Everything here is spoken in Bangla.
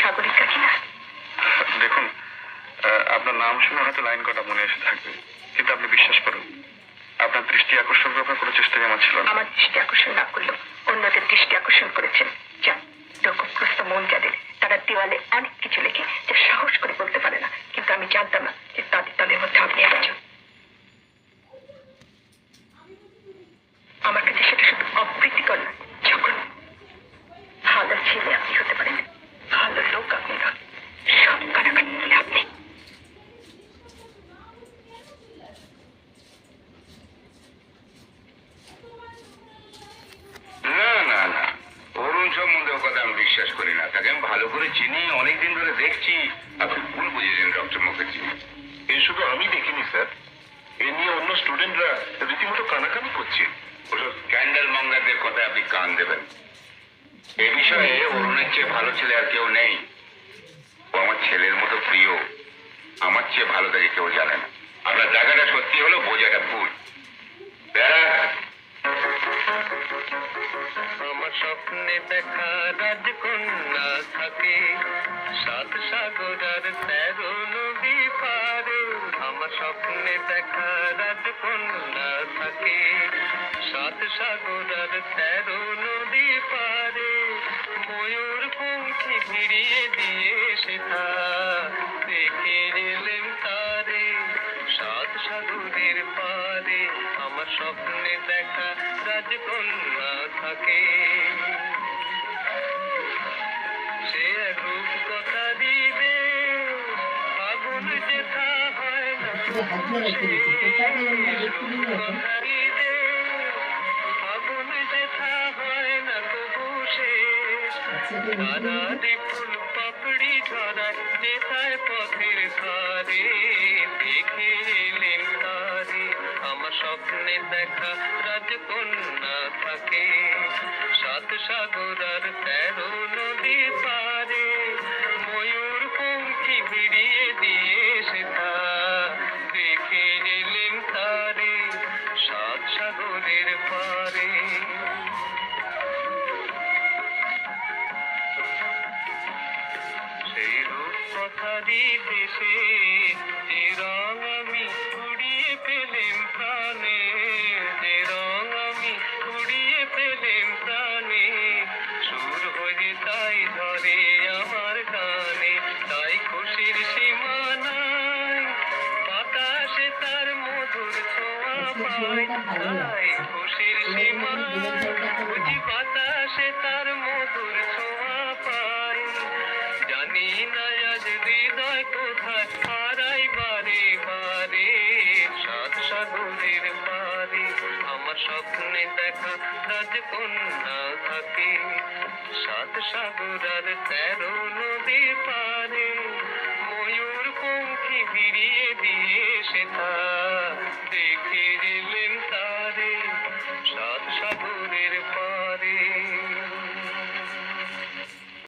সাগরিকা কিনা? দেখুন, আপনার নাম শুনে হয়তো লাইন কটা মনে এসে থাকবে, কিন্তু আপনি বিশ্বাস করুন, আপনার দৃষ্টি আকর্ষণ করার কোনো চেষ্টাই আমার ছিল না। আমার দৃষ্টি আকর্ষণ না করলেও অন্যদের দৃষ্টি আকর্ষণ করেছেন। যা দুঃখগ্রস্ত মন যাদের, তারা দেওয়ালে অনেক কিছু লেখে যা সাহস করে বলতে পারে না, কিন্তু আমি জানতাম না যে তাদের দলের মধ্যে আপনি একজন। আমার কাছে সেটা শুধু অপ্রীতিকর নয়, যখন ভালো ছেলে আপনি হতে পারেন, ভালো লোক আপনি নন, সব কাটাকাটি বলে আপনি। না না না, অরুণ সম্বন্ধে ও কথা আমি বিশ্বাস করি না। তাকে আমি ভালো করে চিনি, অনেকদিন ধরে দেখছি। আপনি ভুল বুঝেছেন ডক্টর মুখার্জি। এ শুধু আমি দেখিনি স্যার, এ নিয়ে অন্য স্টুডেন্টরা রীতিমতো কানাকানি করছে। ওসব স্ক্যান্ডাল মঙ্গারদের কথা আপনি কান দেবেন। এ বিষয়ে অরুণের চেয়ে ভালো ছেলে আর কেউ নেই। ও আমার ছেলের মতো প্রিয়, আমার চেয়ে ভালো তাকে কেউ জানে না। আপনার জায়গাটা সত্যি হলো, বোঝাটা ভুল। আমার স্বপ্নে দেখা রাজকন্যা থাকে সাত সাগর আর 13 নদী পারে। আমার স্বপ্নে দেখা রাজকন্যা থাকে সাত সাগর আর 13 নদী পারে। ময়ূর পঙ্খী ভিড়িয়ে দিয়ে সেটা দেখে এলেম তারে সাত সাগরের পারে। আমার স্বপ্নে দেখা রাজকন্যা থাকে, সে রূপ কথা দিবে আগুন যেথা হয় না, আগুন যেথা হয় না তবু শেষ। তারা ফুল পাপড়ি ঝরায় যেথায় পথের ধারে দেখে এলেন তারে। আমার স্বপ্নে দেখা রাজকন্যা থাকে সাত সাগর আর 13 নদী পারে। ময়ূর পঙ্খী ভিড়িয়ে দিয়ে সেটা দেখে এলেন তারে সাত সাগরের পারে। সেই রূপ কথারই দেশে যে রং আমি উড়িয়ে পেলেম প্রাণে, যে রং আমি উড়িয়ে পেলেম প্রাণে। সুর হয়ে তাই ধরে আমার গানে, তাই খুশির সীমা নাই, বাতাসে তার মধুর ছোঁয়া পায়। তাই খুশির সীমা বুঝি বাতাসে তার মধুর ছোঁয়া পায়। জানি না আজ হৃদয় কোথায় হারাই বারে বারে সাত সাগরের পারে। আমার স্বপ্নে দেখা রাজকন্যা থাকে সাত সাগর আর 13 নদী পারে। ময়ূর পঙ্খী ভিড়িয়ে দিয়ে সেটা